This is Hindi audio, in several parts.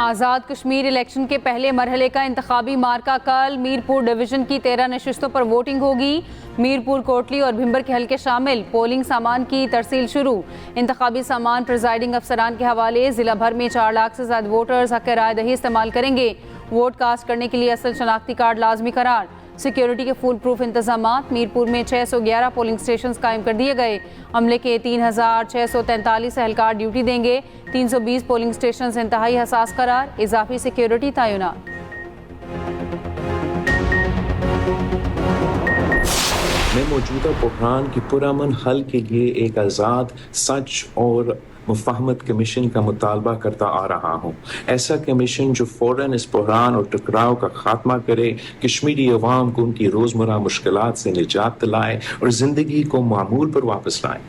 आज़ाद कश्मीर इलेक्शन के पहले मरहले का इंतखाबी मार्का कल। मीरपुर डिवीज़न की 13 नशिस्तों पर वोटिंग होगी। मीरपुर, कोटली और भिंबर के हल्के शामिल। पोलिंग सामान की तरसील शुरू। इंतखाबी सामान प्रिजाइडिंग अफसरान के हवाले। ज़िला भर में 4 लाख से ज़्यादा वोटर्स हक़ राय दही इस्तेमाल करेंगे। वोट कास्ट करने के लिए असल शनाख्ती कार्ड लाजमी करार। सिक्योरिटी के फुल प्रूफ इंतजामात। मीरपुर में 611 पोलिंग स्टेशन कायम कर दिए गए। अमले के 3643 एहलकार ड्यूटी देंगे। 320 पोलिंग स्टेशन इंतहाई हसास करार। इजाफी सिक्योरिटी तैनात। मैं मौजूदा बहरान की पुरअमन हल के लिए एक आज़ाद, सच और मुफाहमत कमीशन का मुतालबा करता आ रहा हूँ। ऐसा कमीशन जो फ़ौरन इस बहरान और टकराव का खात्मा करे, कश्मीरी अवाम को उनकी रोज़मर्रा मुश्किलात से निजात दिलाए और ज़िंदगी को मामूल पर वापस लाए।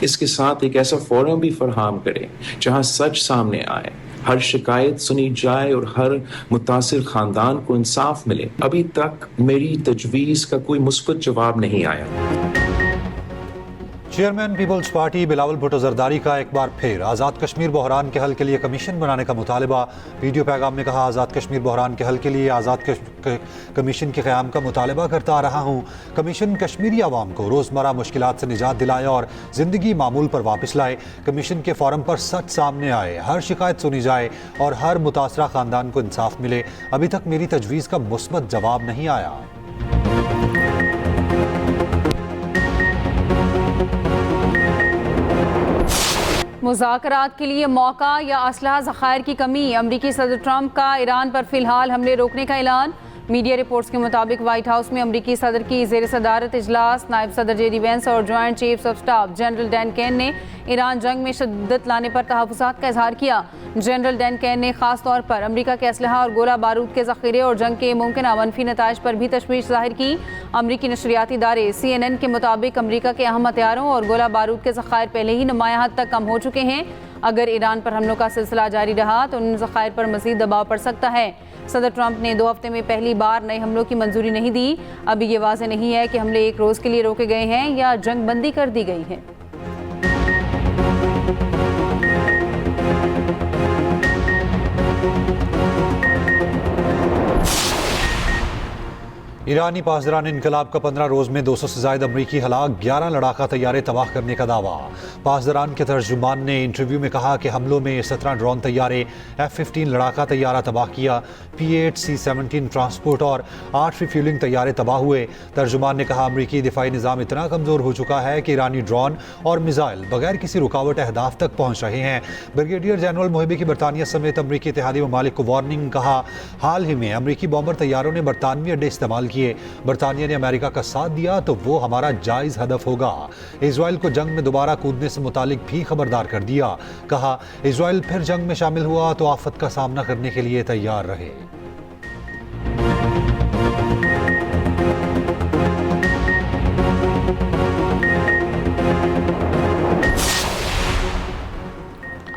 इसके साथ एक ऐसा फोरम भी फराहम करे जहाँ सच सामने आए, हर शिकायत सुनी जाए और हर मुतासिर खानदान को इंसाफ मिले। अभी तक मेरी तजवीज़ का कोई मुस्बत जवाब नहीं आया। Chairman People's Party Bilawal Bhutto Zardari का एक बार फिर आज़ाद कश्मीर बहरान के हल के लिए कमीशन बनाने का मुतालबा। वीडियो पैगाम में कहा, आज़ाद कश्मीर बहरान के हल के लिए आज़ाद कमीशन के क़याम का मुतालबा करता आ रहा हूँ। कमीशन कश्मीरी आवाम को रोज़मर्रा मुश्किलात से निजात दिलाए और ज़िंदगी मामूल पर वापस लाए। कमीशन के फ़ोरम पर सच सामने आए, हर शिकायत सुनी जाए और हर मुतासरा ख़ानदान को इंसाफ मिले। अभी तक मेरी तजवीज़ का मुस्बत जवाब नहीं आया। मुज़ाकरात के लिए मौका या असलहा ज़खायर की कमी। अमरीकी सदर ट्रंप का ईरान पर फिलहाल हमले रोकने का ऐलान। मीडिया रिपोर्ट्स के मुताबिक व्हाइट हाउस में अमरीकी सदर की ज़ेर सदारत इजलास। नायब सदर जेडी वेंस और joint chiefs of staff general Dan Caine ने ईरान जंग में शिद्दत लाने पर तहफ़्फ़ुज़ात का इजहार किया। जनरल डैन केन ने खास तौर पर अमरीका के असलहा और गोला बारूद के ज़ख़ीरे और जंग के मुमकिन मनफी नताइज पर भी तशवीश ज़ाहिर की। अमरीकी नशरियाती इदारे CNN के मुताबिक अमरीका के अहम हथियारों और गोला बारूद के ज़ख़ायर पहले ही नुमाया हद तक कम हो चुके हैं। अगर ईरान पर हमलों का सिलसिला जारी रहा तो उन ज़ख़ायर पर मज़ीद दबाव पड़ सकता है। सदर ट्रंप ने 2 हफ्ते में पहली बार नए हमलों की मंजूरी नहीं दी। अभी ये वाज़ेह नहीं है कि हमले एक रोज़ के लिए रोके गए हैं या जंग बंदी कर दी गई है। ईरानी पासदारान इनकलाब का 15 रोज़ में 200 से ज़ायद अमरीकी हलाक, 11 लड़ाका तैयारे तबाह करने का दावा। पासदारान के तर्जुमान ने इंटरव्यू में कहा कि हमलों में 17 ड्रोन तैयारे, F-15 लड़ाका तैयारा तबाह किया, P-8 C-17 ट्रांसपोर्ट और 8 रिफ्यूलिंग तैयारे तबाह हुए। तर्जुमान ने कहा, अमरीकी दिफाई निज़ाम इतना कमज़ोर हो चुका है कि ईरानी ड्रोन और मिसाइल बगैर किसी रुकावट अहदाफ तक पहुँच रहे हैं। ब्रिगेडियर जनरल मोहिबी की बरतानिया समेत अमरीकी इत्तेहादी ममालिक को वार्निंग। कहा, हाल ही में अमरीकी बॉम्बर तैयारों ने बरतानवी अड्डे इस्तेमाल किए। बरतानिया ने अमेरिका का साथ दिया तो वो हमारा जायज हदफ होगा। इजराइल को जंग में दोबारा कूदने से मुतालिक भी खबरदार कर दिया। कहा, इजराइल फिर जंग में शामिल हुआ तो आफत का सामना करने के लिए तैयार रहे।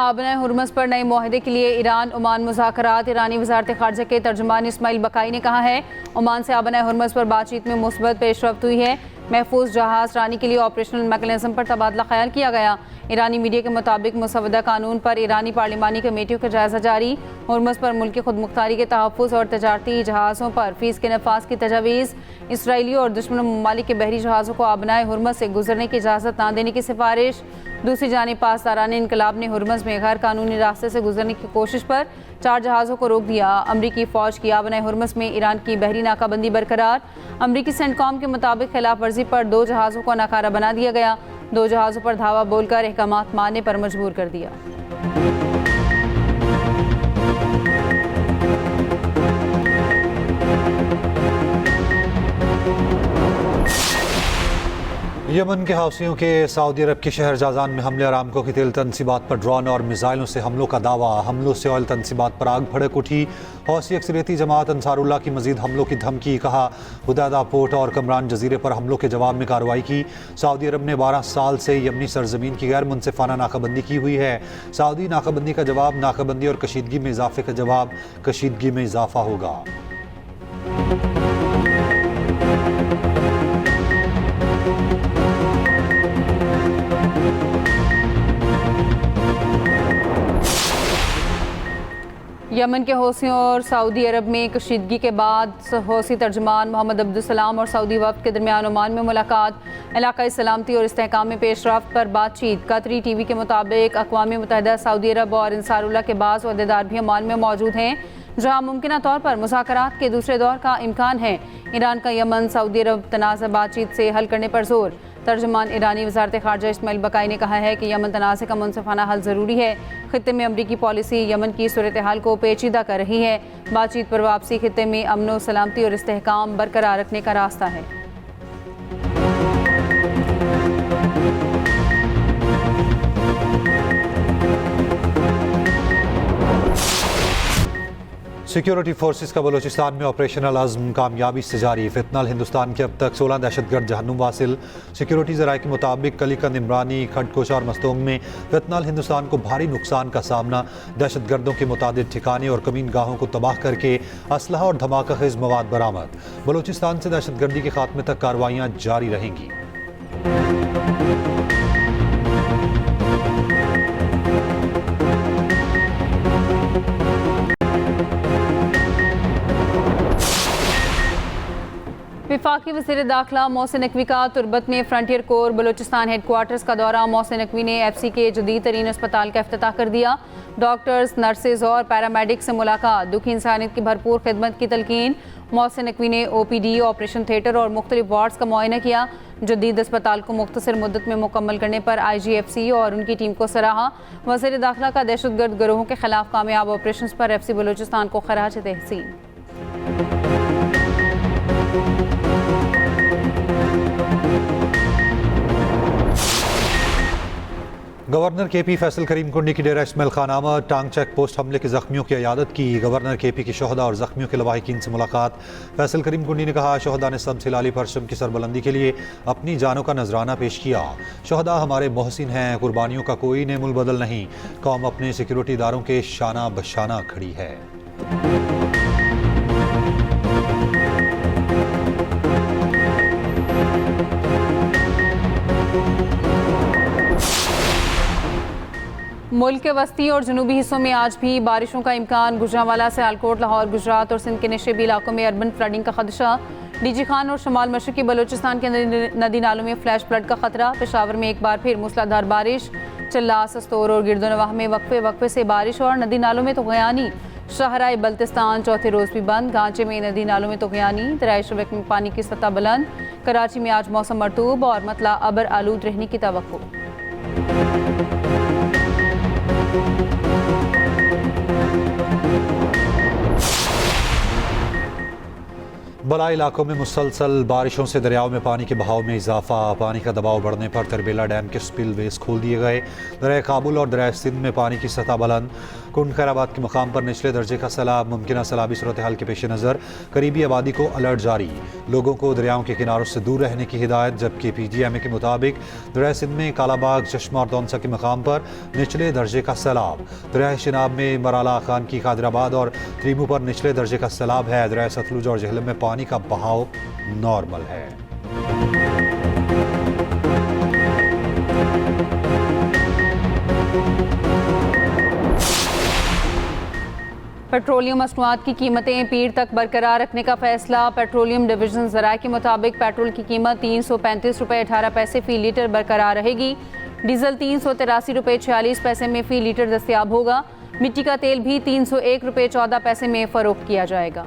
आबना हुर्मस पर नए मुआहदे के लिए ईरान ओमान मुज़ाकरात। ईरानी वज़ारत ख़ारजा के तर्जुमान इस्माइल बकाई ने कहा है, ओमान से आबना हुर्मस पर बातचीत में मुस्बत पेशरफ्त हुई है। महफूज जहाज़ रानी के लिए ऑपरेशनल मैकेनिज़्म पर तबादला ख्याल किया गया। ईरानी मीडिया के मुताबिक मुसवदा कानून पर ईरानी पार्लिमानी कमेटियों का जायजा जारी। हुर्मस पर मुल्क की खुद मुख्तारी के तहफ़्फ़ुज़ और तजारती जहाज़ों पर फ़ीस के नफाज की तजावीज़। इसराइली और दुश्मन ममालिक के बहरी जहाज़ों को आबनाए हुर्मस से गुजरने की इजाज़त न देने की सिफारिश। दूसरी जानिब पासदारान इनकलाब ने हुर्मस में गैर कानूनी रास्ते से गुजरने की कोशिश पर 4 जहाज़ों को रोक दिया। अमरीकी फ़ौज की आबनाए हुर्मस में ईरान की बहरी नाकाबंदी बरकरार। अमरीकी सेंटकॉम के मुताबिक खिलाफ वर्जी पर 2 जहाज़ों को नाकारा बना दिया गया। 2 जहाज़ों पर धावा बोलकर अहकामात मानने पर मजबूर कर दिया। यमन के हौसियों के सऊदी अरब के शहर जाजान में हमले। अरामको की तेल तनसीबात पर ड्रोन और मिसाइलों से हमलों का दावा। हमलों से ऑयल तनसीबात पर आग भड़क उठी। हौसी अक्सरियती जमात अंसारुल्लाह की मजीद हमलों की धमकी। कहा, हुदैदा पोर्ट और कमरान जजीरे पर हमलों के जवाब में कार्रवाई की। सऊदी अरब ने 12 साल से यमनी सरजमीन की गैर मुनसिफाना नाकाबंदी की हुई है। सऊदी नाकाबंदी का जवाब नाकाबंदी और कशीदगी में इजाफे का जवाब कशीदगी में इजाफा होगा। यमन के हौसियों और सऊदी अरब में कशीदगी के बाद हौसी तर्जुमान मोहम्मद अब्दुल सलाम और सऊदी वफ्द के दरमियान ओमान में मुलाकात, इलाकाई सलामती और इस्तेहकाम में पेशरफ्त पर बातचीत। कतरी टीवी के मुताबिक अक़वाम मुत्तहिदा, सऊदी अरब और अंसारुल्लाह के बाज़ अहदेदार भी ओमान में मौजूद हैं, जहाँ मुमकिन तौर पर मुज़ाकरात के दूसरे दौर का इम्कान है। ईरान का यमन सऊदी अरब तनाज़ा बातचीत से हल करने पर जोर। तर्जुमान ईरानी वज़ारत ख़ारजा इस्माइल बकाई ने कहा है कि यमन तनाज़े का मुनसिफ़ाना हल ज़रूरी है। ख़ित्ते में अमरीकी पॉलिसी यमन की सूरत हाल को पेचीदा कर रही है। बातचीत पर वापसी ख़ित्ते में अमन, सलामती और इस्तेहकाम बरकरार रखने का रास्ता है। सिक्योरिटी फोर्सेस का बलूचिस्तान में ऑपरेशनल अज़्म कामयाबी से जारी। फितनल हिंदुस्तान के अब तक 16 दहशतगर्द जहन्नुम वासिल। सिक्योरिटी ज़राए के मुताबिक कलीकंद, इमरानी, खडकोशा और मस्तोंग में फितनल हिंदुस्तान को भारी नुकसान का सामना। दहशतगर्दों के मुतादिद ठिकाने और कमीन गाहों को तबाह करके असलहा और धमाका खेज मवाद बरामद। बलूचिस्तान से दहशतगर्दी के खात्मे तक कार्रवाइयाँ जारी रहेंगी। वफाकी वज़ीर दाखिला मोहसिन नकवी का तुरबत में फ्रंटियर कोर बलूचिस्तान हेडक्वार्टर्स का दौरा। मोहसिन नकवी ने FC के जदीद तरीन अस्पताल का इफ्तिताह कर दिया। डॉक्टर्स, नर्सेज और पैरामेडिक से मुलाकात, दुखी इंसानियत की भरपूर खिदमत की तलकीन। मोहसिन नकवी ने OPD, ऑपरेशन थिएटर और मुख्तलिफ वार्ड्स का मुआयना किया। जदीद अस्पताल को मुख्तसर मुद्दत में मुकम्मल करने पर IGFC और उनकी टीम को सराहा। वज़ीर दाखिला का दहशतगर्द गिरोहों के खिलाफ कामयाब ऑपरेशन पर FC बलूचिस्तान को खराज तहसीन। गवर्नर KP फैसल करीम कुंडी की डेरा इस्माइल खान आमद, टांग चेक पोस्ट हमले के जख्मियों की इयादत की। गवर्नर KP की शोहदा और जख्मियों के लवाहिकीन से मुलाकात। फैसल करीम कुंडी ने कहा, शोहदा ने शम्स हिलाली परचम की सरबलंदी के लिए अपनी जानों का नजराना पेश किया। शोहदा हमारे मोहसिन हैं, कुर्बानियों का कोई नेमुल बदल नहीं। कौम अपने सिक्योरिटी इदारों के शाना बशाना खड़ी है। मुल्क के वस्ती और जनूबी हिस्सों में आज भी बारिशों का इम्कान। गुजरांवाला से आलकोट, लाहौर, गुजरात और सिंध के नशेबी इलाकों में अर्बन फ्लडिंग का खदशा। DG खान और शमाल मशरकी बलूचिस्तान के नदी नालों में फ्लैश फ्लड का खतरा। पेशावर में एक बार फिर मूसलाधार बारिश। चल्ला, सस्तोर और गिरदोनवाह में वक्फे से बारिश और नदी नालों में तग़यानी। शहराए बल्तिस्तान चौथे रोज़ भी बंद। गांचे में नदी नालों में तग़यानी। दरियाए शबक में पानी की सतह बुलंद। कराची में आज मौसम मरतूब और मतला अबर आलूद रहने की तवक्को। बलाई इलाकों में मुसलसल बारिशों से दरियाओं में पानी के बहाव में इजाफा। पानी का दबाव बढ़ने पर तरबेला डैम के स्पिलवेज खोल दिए गए। दरिया काबुल और दरिया सिंध में पानी की सतह बुलंद। कुंड खैराबाद के मकाम पर निचले दर्जे का सैलाब। मुमकिन सैलाबी सूरत हाल के पेश नज़र करीबी आबादी को अलर्ट जारी। लोगों को दरियाओं के किनारों से दूर रहने की हिदायत। जबकि PGMA के मुताबिक दरिया सिंध में कालाबाग, चश्मा और दौनसा के मकाम पर निचले दर्जे का सैलाब। दरिया शिनाब में मराला खान की कादराबाद और त्रीमू पर निचले दर्जे का सैलाब है। दरिया सतलुज और झेलम में पानी का बहाव नॉर्मल है। पेट्रोलियम मसनूआत की कीमतें पीर तक बरकरार रखने का फैसला। पेट्रोलियम डिवीजन ज़राए के मुताबिक पेट्रोल की कीमत 335 रुपये 18 पैसे फ़ी लीटर बरकरार रहेगी। डीजल 383 रुपये 46 पैसे में फ़ी लीटर दस्तयाब होगा। मिट्टी का तेल भी 301 रुपये 14 पैसे में फ़रोख्त किया जाएगा।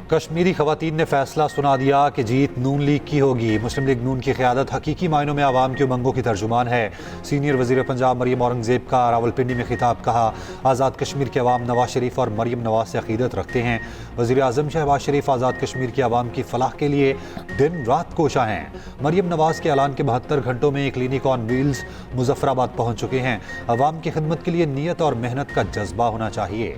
कश्मीरी खवातीन ने फैसला सुना दिया कि जीत नून लीग की होगी। मुस्लिम लीग नून की क़यादत हकीकी मायनों में आवाम की उमंगों की तर्जुमान है। सीनियर वज़ीर पंजाब मरियम औरंगज़ेब का रावलपिंडी में खिताब। कहा, आज़ाद कश्मीर के अवाम नवाज शरीफ और मरियम नवाज से अक़ीदत रखते हैं। वज़ीर आज़म शहबाज शरीफ आज़ाद कश्मीर की आवाम की फलाह के लिए दिन रात कोशा हैं। मरियम नवाज के ऐलान के 72 घंटों में क्लिनिक ऑन व्हील्स मुजफ्फराबाद पहुँच चुके हैं। अवाम की खिदमत के लिए नीयत और मेहनत का जज्बा होना चाहिए।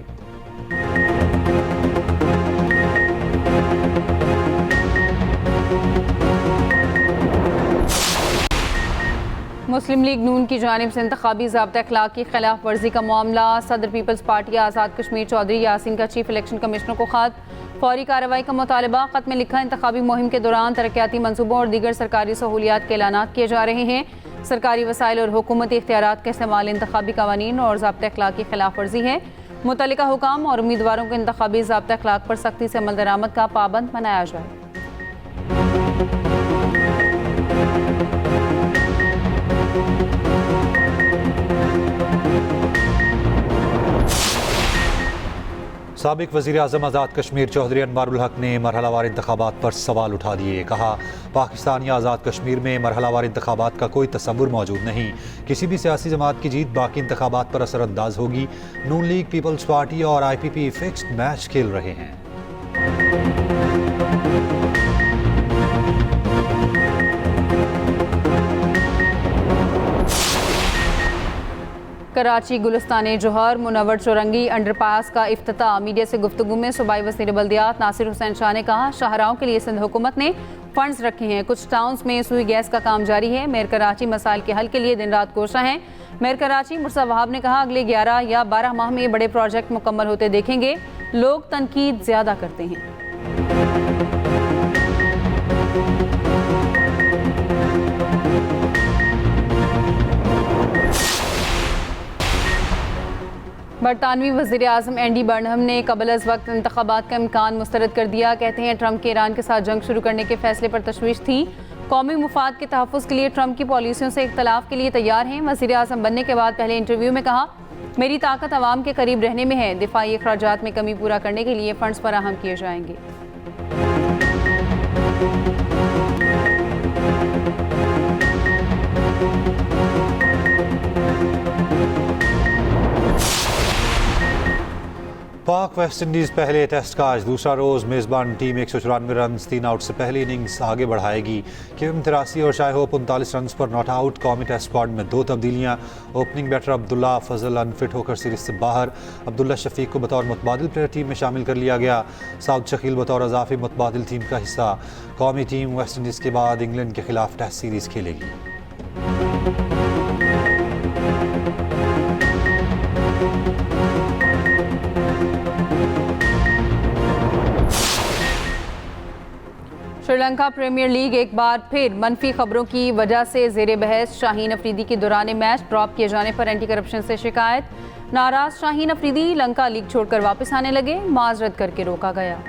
मुस्लिम लीग नून की जानिब से इंतखाबी ज़ाब्ता अखलाक की खिलाफ वर्जी का मामला। सदर पीपल्स पार्टी आज़ाद कश्मीर चौधरी यासीन का चीफ इलेक्शन कमिश्नर को खत, फौरी कार्रवाई का मुतालबा। खत में लिखा, इंतखाबी मुहिम के दौरान तरक्याती मंसूबों और दीगर सरकारी सहूलियात के ऐलानात किए जा रहे हैं। सरकारी वसाइल और हुकूमती इख्तियारात का इस्तेमाल इंतखाबी कवानीन और ज़ाब्ता अखलाक की खिलाफ वर्जी है। मुतल्लिका हुकाम और उम्मीदवारों को इंतखाबी ज़ाब्ता अखलाक पर सख्ती से अमल दरामद का पाबंद बनाया जाए। साबिक वज़ीर आज़म आज़ाद कश्मीर चौधरी अनवारुल हक ने मरहलावार इंतखाबात पर सवाल उठा दिए। कहा, पाकिस्तान या आज़ाद कश्मीर में मरहलावार इंतखाबात का कोई तसव्वुर मौजूद नहीं। किसी भी सियासी जमात की जीत बाकी इंतखाबात पर असरअंदाज होगी। नून लीग, पीपल्स पार्टी और IPP फिक्स्ड मैच खेल रहे हैं। कराची गुलिस्तान जोहर मुनव्वर चौरंगी अंडरपास का इफ्तिताह। मीडिया से गुफ्तगू में सूबाई वज़ीर बल्दियात नासिर हुसैन शाह ने कहा, शाहराहों के लिए सिंध हुकूमत ने फंड्स रखे हैं। कुछ टाउन्स में सुई गैस का काम जारी है। मेयर कराची मसाइल के हल के लिए दिन रात कोशा हैं। मेयर कराची मुर्सा वहाब ने कहा, अगले 11 या 12 माह में बड़े प्रोजेक्ट मुकम्मल होते देखेंगे। लोग तनकीद ज़्यादा करते हैं। बरतानवी वज़ीर आज़म एंडी बर्नहम ने कबल अज़ वक्त इंतखाबात का इम्कान मुस्तरद कर दिया। कहते हैं, ट्रंप के ईरान के साथ जंग शुरू करने के फैसले पर तशवीश थी। कौमी मुफाद के तहफ़्फ़ुज़ के लिए ट्रंप की पॉलिसियों से इख्तलाफ के लिए तैयार हैं। वज़ीर आज़म बनने के बाद पहले इंटरव्यू में कहा, मेरी ताकत आवाम के करीब रहने में है। दिफाई अखराजात में कमी पूरा करने के लिए फ़ंड्स फराहम किए जाएंगे। पाक वेस्ट इंडीज़ पहले टेस्ट का आज दूसरा रोज़। मेज़बान टीम 194 रन 3 आउट से पहली इनिंग्स आगे बढ़ाएगी। किम 83 और शाह होप 39 रन पर नॉट आउट। कौमी टेस्ट स्क्वाड में 2 तब्दीलियाँ। ओपनिंग बैटर अब्दुल्ला फजल अनफिट होकर सीरीज से बाहर। अब्दुल्ला शफीक को बतौर मुतबादिल प्लेयर टीम में शामिल कर लिया गया। साउद शकील बतौर अज़ाफ़ी मुतबादिल टीम का हिस्सा। कौमी टीम वेस्ट इंडीज़ के बाद इंग्लैंड के खिलाफ टेस्ट सीरीज़ खेलेगी। श्रीलंका प्रीमियर लीग एक बार फिर मनफी खबरों की वजह से ज़ेरे बहस। शाहीन अफरीदी के दौरान मैच ड्रॉप किए जाने पर एंटी करप्शन से शिकायत। नाराज शाहीन अफरीदी लंका लीग छोड़कर वापस आने लगे। माजरत करके रोका गया।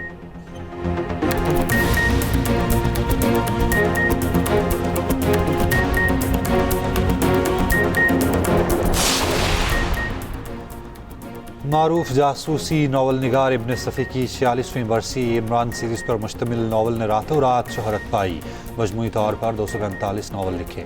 मारूफ जासूसी नावल निगार इब्न सफ़ी की 46वीं बरसी इमरान सीरीज़ पर मुश्तमिल नावल ने रातों रात शोहरत पाई। मजमूई तौर पर 245 नावल लिखे।